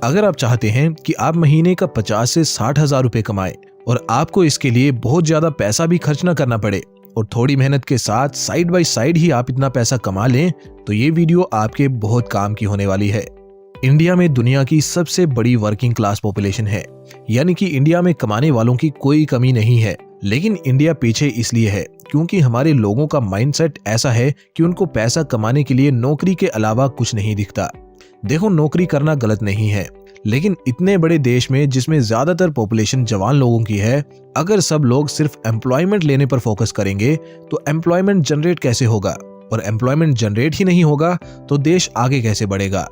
अगर आप चाहते हैं कि आप महीने का 50 से 60 हजार रुपए कमाएं और आपको इसके लिए बहुत ज्यादा पैसा भी खर्च ना करना पड़े और थोड़ी मेहनत के साथ साइड बाय साइड ही आप इतना पैसा कमा लें, तो ये वीडियो आपके बहुत काम की होने वाली है। इंडिया में दुनिया की सबसे बड़ी वर्किंग क्लास पॉपुलेशन है, यानी कि इंडिया में कमाने वालों की कोई कमी नहीं है। लेकिन इंडिया पीछे इसलिए है क्योंकि हमारे लोगों का माइंडसेट ऐसा है कि उनको पैसा कमाने के लिए नौकरी के अलावा कुछ नहीं दिखता। देखो, नौकरी करना गलत नहीं है, लेकिन इतने बड़े देश में जिसमें ज्यादातर पॉपुलेशन जवान लोगों की है, अगर सब लोग सिर्फ एम्प्लॉयमेंट लेने पर फोकस करेंगे तो एम्प्लॉयमेंट जनरेट कैसे होगा, और एम्प्लॉयमेंट जनरेट ही नहीं होगा तो देश आगे कैसे बढ़ेगा।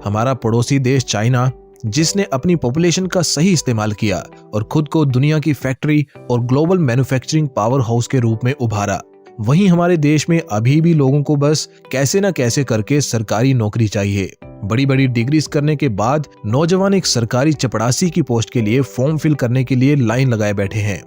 हमारा पड़ोसी देश चाइना, जिसने अपनी पॉपुलेशन का सही इस्तेमाल किया और खुद को दुनिया की फैक्ट्री और ग्लोबल मैन्युफैक्चरिंग पावर हाउस के रूप में उभारा, वहीं हमारे देश में अभी भी लोगों को बस कैसे न कैसे करके सरकारी नौकरी चाहिए। बड़ी बड़ी डिग्रीज करने के बाद नौजवान एक सरकारी चपरासी की पोस्ट के लिए फॉर्म फिल करने के लिए लाइन लगाए बैठे हैं।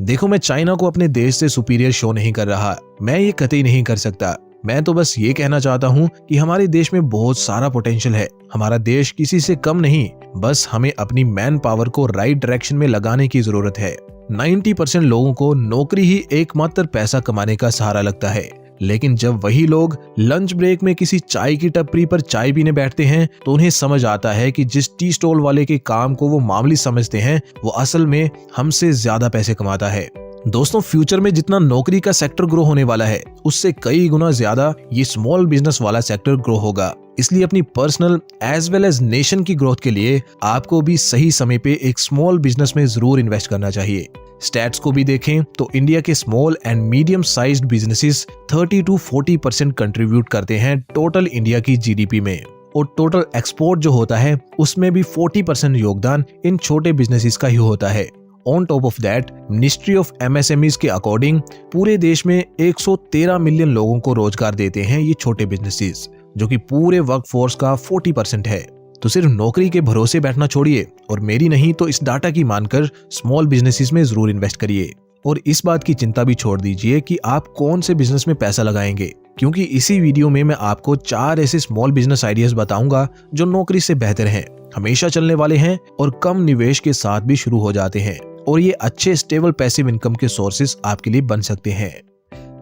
देखो, मैं चाइना को अपने देश से सुपीरियर शो नहीं कर रहा, मैं ये कतई नहीं कर सकता। मैं तो बस ये कहना चाहता हूँ कि हमारे देश में बहुत सारा पोटेंशियल है। हमारा देश किसी से कम नहीं, बस हमें अपनी मैन पावर को राइट डायरेक्शन में लगाने की जरूरत है। 90% लोगों को नौकरी ही एकमात्र पैसा कमाने का सहारा लगता है, लेकिन जब वही लोग लंच ब्रेक में किसी चाय की टपरी पर चाय पीने बैठते हैं तो उन्हें समझ आता है कि जिस टी स्टॉल वाले के काम को वो मामूली समझते हैं, वो असल में हमसे ज्यादा पैसे कमाता है। दोस्तों, फ्यूचर में जितना नौकरी का सेक्टर ग्रो होने वाला है, उससे कई गुना ज्यादा ये स्मॉल बिजनेस वाला सेक्टर ग्रो होगा। इसलिए अपनी personal as well as nation की ग्रोथ के लिए आपको भी सही समय पे एक स्मॉल बिजनेस में जरूर इन्वेस्ट करना चाहिए। स्टैट्स को भी देखें तो इंडिया के small and medium sized businesses 30 to 40% contribute करते हैं टोटल इंडिया की जीडीपी में, और टोटल एक्सपोर्ट जो होता है उसमें भी 40% योगदान इन छोटे बिजनेसेस का ही होता है। On top of that, ministry of MSMEs के अकॉर्डिंग पूरे देश में 113 मिलियन लोगों को रोजगार देते हैं ये छोटे बिजनेसेस, जो कि पूरे वर्कफोर्स का 40% है। तो सिर्फ नौकरी के भरोसे बैठना छोड़िए और मेरी नहीं तो इस डाटा की मानकर स्मॉल बिजनेसेस में जरूर इन्वेस्ट करिए। और इस बात की चिंता भी छोड़ दीजिए कि आप कौन से बिजनेस में पैसा लगाएंगे, क्योंकि इसी वीडियो में मैं आपको 4 ऐसे स्मॉल बिजनेस आइडियाज बताऊंगा जो नौकरी से बेहतर हैं, हमेशा चलने वाले हैं और कम निवेश के साथ भी शुरू हो जाते हैं, और ये अच्छे स्टेबल पैसिव इनकम के सोर्सेस आपके लिए बन सकते हैं।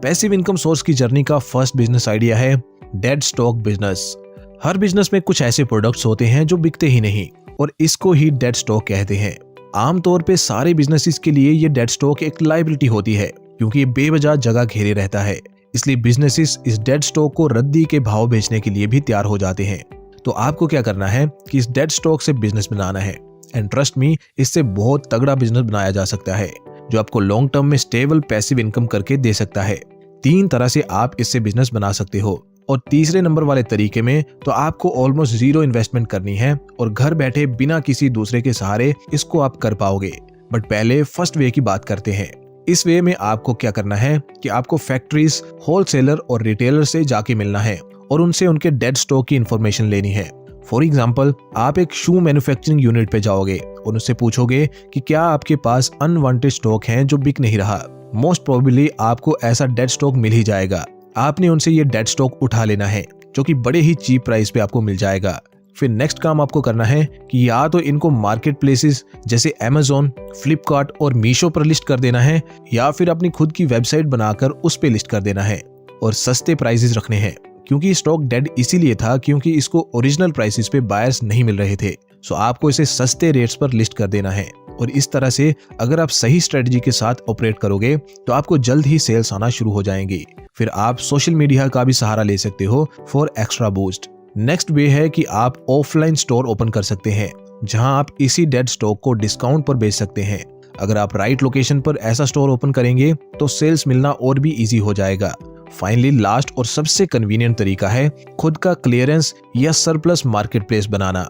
पैसिव इनकम सोर्स की जर्नी का फर्स्ट बिजनेस आइडिया है डेड स्टॉक बिजनेस। हर बिजनेस में कुछ ऐसे प्रोडक्ट्स होते हैं जो बिकते ही नहीं, और इसको ही डेड स्टॉक कहते हैं। आमतौर पे सारे बिजनेसेस के लिए ये डेड स्टॉक एक लायबिलिटी होती है, क्योंकि ये बेवजह जगह घेरे रहता है। इसलिए बिजनेसेस इस डेड स्टॉक को रद्दी के भाव बेचने के लिए भी तैयार हो जाते हैं। तो आपको क्या करना है कि इस डेड स्टॉक से बिजनेस बनाना है, एंड ट्रस्ट मी, इससे बहुत तगड़ा बिजनेस बनाया जा सकता है जो आपको लॉन्ग टर्म में स्टेबल पैसिव इनकम करके दे सकता है। 3 तरह से आप इससे बिजनेस बना सकते हो, और तीसरे नंबर वाले तरीके में तो आपको ऑलमोस्ट 0 इन्वेस्टमेंट करनी है और घर बैठे बिना किसी दूसरे के सहारे इसको आप कर पाओगे। बट पहले फर्स्ट वे की बात करते हैं। इस वे में आपको क्या करना है कि आपको फैक्ट्रीज, होलसेलर और रिटेलर से जाके मिलना है और उनसे उनके डेड स्टॉक की इंफॉर्मेशन लेनी है। फॉर एग्जाम्पल, आप एक शू मैन्युफैक्चरिंग यूनिट पे जाओगे और उनसे पूछोगे कि क्या आपके पास अनवांटेड स्टॉक हैं जो बिक नहीं रहा। मोस्ट प्रोबेबली आपको ऐसा डेड स्टॉक मिल ही जाएगा। आपने उनसे ये डेड स्टॉक उठा लेना है, जो कि बड़े ही चीप प्राइस पे आपको मिल जाएगा। फिर नेक्स्ट काम आपको करना है कि या तो इनको मार्केट प्लेसेस जैसे Amazon, फ्लिपकार्ट और मीशो पर लिस्ट कर देना है, या फिर अपनी खुद की वेबसाइट बनाकर उस पे लिस्ट कर देना है और सस्ते प्राइसेस रखने हैं, क्योंकि स्टॉक डेड इसीलिए था क्योंकि इसको ओरिजिनल प्राइसेस पे बायर्स नहीं मिल रहे थे। सो आपको इसे सस्ते रेट्स पर लिस्ट कर देना है, और इस तरह से अगर आप सही स्ट्रेटजी के साथ ऑपरेट करोगे तो आपको जल्द ही सेल्स आना शुरू हो जाएंगी। फिर आप सोशल मीडिया का भी सहारा ले सकते हो फॉर एक्स्ट्रा बूस्ट। नेक्स्ट वे है कि आप ऑफलाइन स्टोर ओपन कर सकते हैं, जहां आप इसी डेड स्टॉक को डिस्काउंट पर बेच सकते हैं। अगर आप राइट लोकेशन पर ऐसा स्टोर ओपन करेंगे तो सेल्स मिलना और भी इजी हो जाएगा। फाइनली लास्ट और सबसे कन्वीनियंट तरीका है खुद का क्लियरेंस या सरप्लस मार्केट प्लेस बनाना।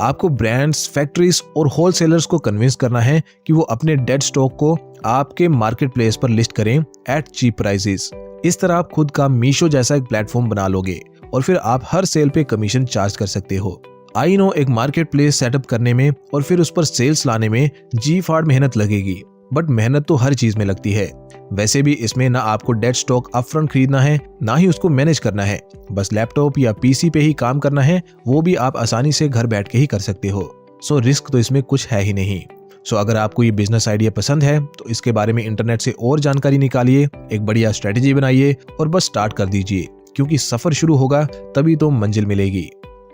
आपको ब्रांड्स, फैक्ट्रीज और होलसेलर्स को कन्विंस करना है कि वो अपने डेड स्टॉक को आपके मार्केट प्लेस पर लिस्ट करें एट चीप प्राइसेस। इस तरह आप खुद का मीशो जैसा एक प्लेटफॉर्म बना लोगे और फिर आप हर सेल पे कमीशन चार्ज कर सकते हो। आई नो एक मार्केट प्लेस सेटअप करने में और फिर उस पर सेल्स लाने में जी फाड़ मेहनत लगेगी, बट मेहनत तो हर चीज में लगती है। वैसे भी इसमें ना आपको डेड स्टॉक अपफ्रंट खरीदना है, ना ही उसको मैनेज करना है। बस लैपटॉप या पीसी पे ही काम करना है, वो भी आप आसानी से घर बैठ के ही कर सकते हो। सो रिस्क तो इसमें कुछ है ही नहीं। सो अगर आपको ये बिजनेस आइडिया पसंद है तो इसके बारे में इंटरनेट से और जानकारी निकालिए, एक बढ़िया स्ट्रेटेजी बनाइए और बस स्टार्ट कर दीजिए, क्योंकि सफर शुरू होगा तभी तो मंजिल मिलेगी।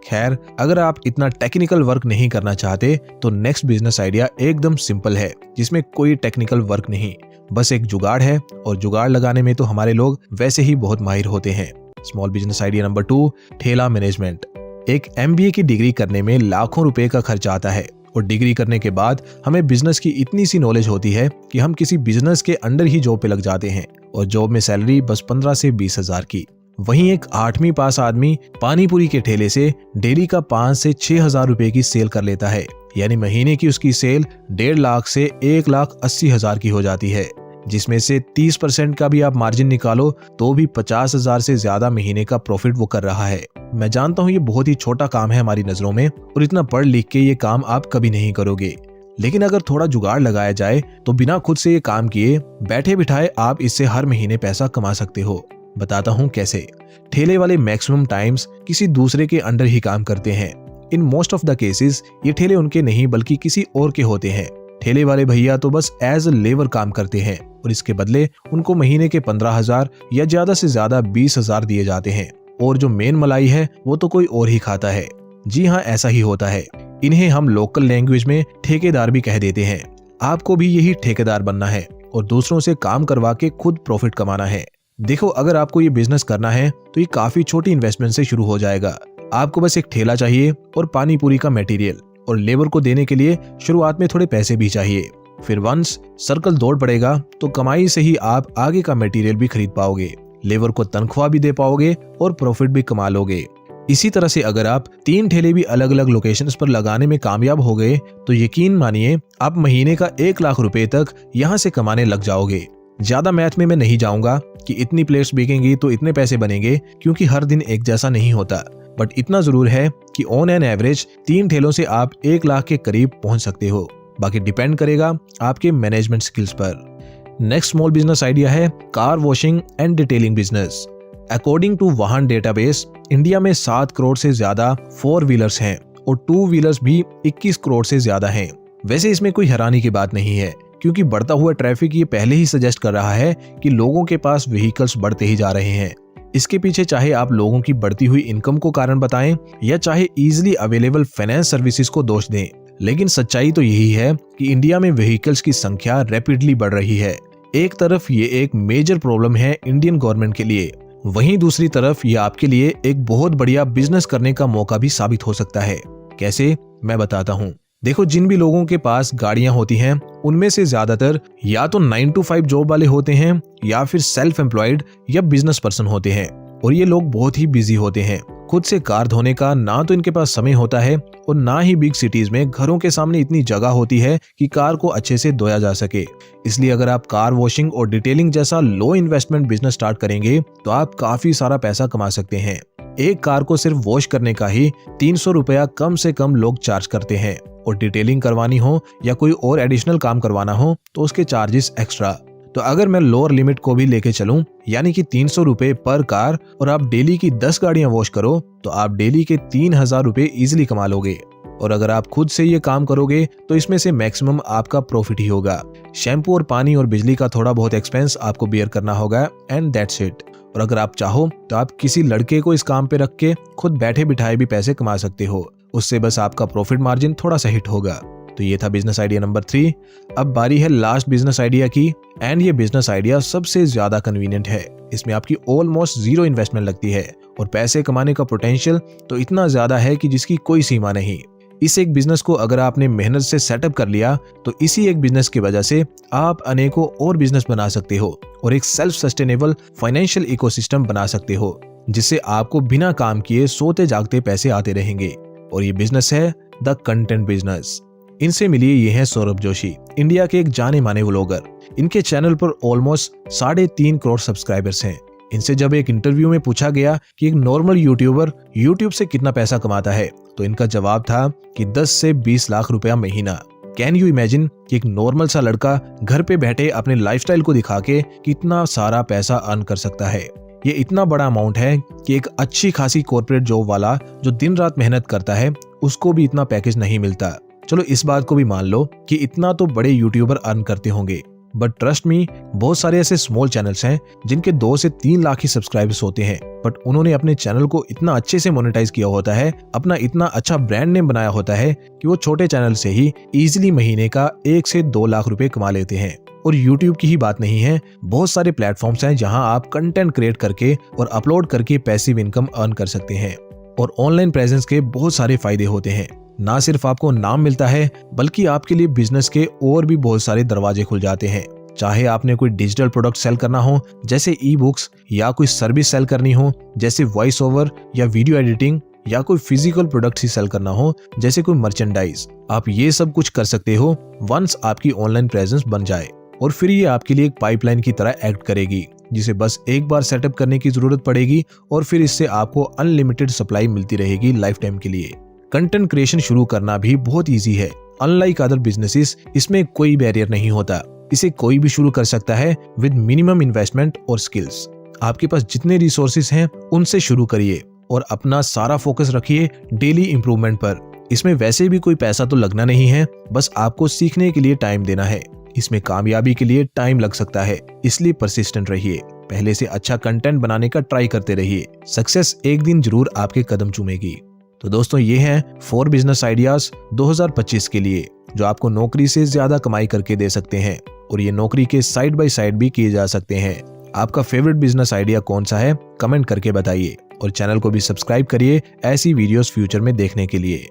खैर, अगर आप इतना टेक्निकल वर्क नहीं करना चाहते तो नेक्स्ट बिजनेस आइडिया एकदम सिंपल है, जिसमें कोई टेक्निकल वर्क नहीं, बस एक जुगाड़ है, और जुगाड़ लगाने में तो हमारे लोग वैसे ही बहुत माहिर होते हैं। स्मॉल बिजनेस आइडिया नंबर 2, ठेला मैनेजमेंट। एक MBA की डिग्री करने में लाखों रुपए का खर्च आता है, और डिग्री करने के बाद हमें बिजनेस की इतनी सी नॉलेज होती है कि हम किसी बिजनेस के अंडर ही जॉब पे लग जाते हैं, और जॉब में सैलरी बस 15 से 20 हजार की। वहीं एक 8वीं पास आदमी पानी पूरी के ठेले से डेली का 5 से 6 हजार रुपए की सेल कर लेता है, यानी महीने की उसकी सेल 1.5 लाख से 1,80,000 की हो जाती है, जिसमें से 30% का भी आप मार्जिन निकालो तो भी 50 हजार से ज्यादा महीने का प्रॉफिट वो कर रहा है। मैं जानता हूँ ये बहुत ही छोटा काम है हमारी नजरों में, और इतना पढ़ लिख के ये काम आप कभी नहीं करोगे, लेकिन अगर थोड़ा जुगाड़ लगाया जाए तो बिना खुद से ये काम किए बैठे बिठाए आप इससे हर महीने पैसा कमा सकते हो। बताता हूँ कैसे। ठेले वाले मैक्सिमम टाइम्स किसी दूसरे के अंडर ही काम करते हैं। In most of the cases ये ठेले उनके नहीं बल्कि किसी और के होते हैं। ठेले वाले भैया तो बस एज अ लेबर काम करते हैं, और इसके बदले उनको महीने के 15,000 या ज्यादा से ज्यादा 20,000 दिए जाते हैं, और जो मेन मलाई है वो तो कोई और ही खाता है। जी हाँ, ऐसा ही होता है। इन्हें हम लोकल लैंग्वेज में ठेकेदार भी कह देते हैं। आपको भी यही ठेकेदार बनना है और दूसरों से काम करवा के खुद प्रॉफिट कमाना है। देखो, अगर आपको ये बिजनेस करना है तो ये काफी छोटी इन्वेस्टमेंट से शुरू हो जाएगा। आपको बस एक ठेला चाहिए और पानी पूरी का मटेरियल, और लेबर को देने के लिए शुरुआत में थोड़े पैसे भी चाहिए। फिर वंस सर्कल दौड़ पड़ेगा तो कमाई से ही आप आगे का मटेरियल भी खरीद पाओगे, लेबर को तनख्वाह भी दे पाओगे और प्रॉफिट भी कमा लोगे। इसी तरह से अगर आप 3 ठेले भी अलग अलग लोकेशंस पर लगाने में कामयाब हो गए तो यकीन मानिए आप महीने का 1 लाख रुपए तक यहाँ से कमाने लग जाओगे। ज्यादा मैथ में मैं नहीं जाऊंगा कि इतनी प्लेट्स बिकेंगी तो इतने पैसे बनेंगे, क्योंकि हर दिन एक जैसा नहीं होता, बट इतना जरूर है कि ऑन एन एवरेज 3 ठेलों से आप 1 लाख के करीब पहुंच सकते हो। बाकी डिपेंड करेगा आपके मैनेजमेंट स्किल्स पर। नेक्स्ट स्मॉल बिजनेस आइडिया है car washing and detailing business. According to Vahan database, India में 7 करोड़ से ज्यादा 4 व्हीलर्स हैं और 2 व्हीलर्स भी 21 करोड़ से ज्यादा हैं। वैसे इसमें कोई हैरानी की बात नहीं है, क्योंकि बढ़ता हुआ ट्रैफिक ये पहले ही सजेस्ट कर रहा है कि लोगों के पास व्हीकल्स बढ़ते ही जा रहे हैं। इसके पीछे चाहे आप लोगों की बढ़ती हुई इनकम को कारण बताएं या चाहे इजीली अवेलेबल फाइनेंस सर्विसेज को दोष दें, लेकिन सच्चाई तो यही है कि इंडिया में व्हीकल्स की संख्या रैपिडली बढ़ रही है। एक तरफ ये एक मेजर प्रॉब्लम है इंडियन गवर्नमेंट के लिए, वहीं दूसरी तरफ ये आपके लिए एक बहुत बढ़िया बिजनेस करने का मौका भी साबित हो सकता है। कैसे, मैं बताता हूँ। देखो, जिन भी लोगों के पास गाड़ियां होती हैं उनमें से ज्यादातर या तो 9 to 5 जॉब वाले होते हैं या फिर सेल्फ एम्प्लॉयड या बिजनेस पर्सन होते हैं, और ये लोग बहुत ही बिजी होते हैं। खुद से कार धोने का ना तो इनके पास समय होता है और ना ही बिग सिटीज में घरों के सामने इतनी जगह होती है कि कार को अच्छे से धोया जा सके। इसलिए अगर आप कार वॉशिंग और डिटेलिंग जैसा लो इन्वेस्टमेंट बिजनेस स्टार्ट करेंगे तो आप काफी सारा पैसा कमा सकते हैं। एक कार को सिर्फ वॉश करने का ही 300 रुपया कम से कम लोग चार्ज करते हैं, और डिटेलिंग करवानी हो या कोई और एडिशनल काम करवाना हो तो उसके चार्जेस एक्स्ट्रा। तो अगर मैं लोअर लिमिट को भी लेके चलूं, यानी कि 300 रुपए पर कार, और आप डेली की 10 गाड़ियां वॉश करो तो आप डेली के 3,000 रुपए इजिली कमा लोगे। और अगर आप खुद से ये काम करोगे तो इसमें से मैक्सिमम आपका प्रॉफिट ही होगा। शैम्पू और पानी और बिजली का थोड़ा बहुत एक्सपेंस आपको बियर करना होगा, एंड दैट्स इट। और अगर आप चाहो तो आप किसी लड़के को इस काम पे रख के खुद बैठे बिठाए भी पैसे कमा सकते हो, उससे बस आपका प्रॉफिट मार्जिन थोड़ा सा हिट होगा। तो ये था बिजनेस आइडिया नंबर 3। अब बारी है लास्ट बिजनेस आइडिया की, एंड ये बिजनेस आइडिया सबसे ज्यादा कन्वीनियंट है। इसमें आपकी ऑलमोस्ट 0 इन्वेस्टमेंट लगती है और पैसे कमाने का पोटेंशियल तो इतना ज्यादा है कि जिसकी कोई सीमा नहीं। इस एक बिजनेस को अगर आपने मेहनत से सेटअप कर लिया तो इसी एक बिजनेस की वजह से आप अनेकों और बिजनेस बना सकते हो और एक सेल्फ सस्टेनेबल फाइनेंशियल इकोसिस्टम बना सकते हो, जिससे आपको बिना काम किए सोते जागते पैसे आते रहेंगे। और ये बिजनेस है द कंटेंट बिजनेस। इनसे मिलिए, ये हैं सौरभ जोशी, इंडिया के एक जाने माने व्लॉगर। इनके चैनल पर ऑलमोस्ट 3.5 करोड़ सब्सक्राइबर्स हैं। इनसे जब एक इंटरव्यू में पूछा गया कि एक नॉर्मल यूट्यूबर यूट्यूब से कितना पैसा कमाता है, तो इनका जवाब था कि 10 से 20 लाख रुपया महीना। कैन यू इमेजिन कि एक नॉर्मल सा लड़का घर पे बैठे अपने लाइफस्टाइल को दिखा के कितना सारा पैसा अर्न कर सकता है। ये इतना बड़ा अमाउंट है कि एक अच्छी खासी कॉर्पोरेट जॉब वाला जो दिन रात मेहनत करता है उसको भी इतना पैकेज नहीं मिलता। चलो इस बात को भी मान लो कि इतना तो बड़े यूट्यूबर अर्न करते होंगे, बट ट्रस्ट मी, बहुत सारे ऐसे स्मॉल चैनल्स हैं जिनके 2 से 3 लाख ही सब्सक्राइबर्स होते हैं, बट उन्होंने अपने चैनल को इतना अच्छे से मोनेटाइज किया होता है, अपना इतना अच्छा ब्रांड नेम बनाया होता है कि वो छोटे चैनल से ही इजीली महीने का 1 से 2 लाख रुपए कमा लेते हैं। और YouTube की ही बात नहीं है, बहुत सारे प्लेटफॉर्म्स हैं जहां आप कंटेंट क्रिएट करके और अपलोड करके पैसिव इनकम अर्न कर सकते हैं। और ऑनलाइन प्रेजेंस के बहुत सारे फायदे होते हैं। ना सिर्फ आपको नाम मिलता है, बल्कि आपके लिए बिजनेस के और भी बहुत सारे दरवाजे खुल जाते हैं। चाहे आपने कोई डिजिटल प्रोडक्ट सेल करना हो जैसे ई बुक्स, या कोई सर्विस सेल करनी हो जैसे वॉइस ओवर या वीडियो एडिटिंग, या कोई फिजिकल प्रोडक्ट ही सेल करना हो जैसे कोई मर्चेंडाइज, आप ये सब कुछ कर सकते हो वंस आपकी ऑनलाइन प्रेजेंस बन जाए। और फिर ये आपके लिए एक पाइपलाइन की तरह एक्ट करेगी, जिसे बस एक बार सेटअप करने की जरूरत पड़ेगी और फिर इससे आपको अनलिमिटेड सप्लाई मिलती रहेगी लाइफ टाइम के लिए। कंटेंट क्रिएशन शुरू करना भी बहुत ईजी है। अनलाइक अदर बिजनेसेस, इसमें कोई बैरियर नहीं होता। इसे कोई भी शुरू कर सकता है विद मिनिमम इन्वेस्टमेंट और स्किल्स। आपके पास जितने रिसोर्सेज हैं उनसे शुरू करिए और अपना सारा फोकस रखिए डेली इंप्रूवमेंट पर। इसमें वैसे भी कोई पैसा तो लगना नहीं है, बस आपको सीखने के लिए टाइम देना है। इसमें कामयाबी के लिए टाइम लग सकता है, इसलिए परसिस्टेंट रहिए। पहले से अच्छा कंटेंट बनाने का ट्राई करते रहिए। सक्सेस एक दिन जरूर आपके कदम चूमेगी। तो दोस्तों, ये हैं 4 बिजनेस आइडियाज 2025 के लिए जो आपको नौकरी से ज्यादा कमाई करके दे सकते हैं, और ये नौकरी के साइड बाय साइड भी किए जा सकते हैं। आपका फेवरेट बिजनेस आइडिया कौन सा है, कमेंट करके बताइए और चैनल को भी सब्सक्राइब करिए ऐसी वीडियोस फ्यूचर में देखने के लिए।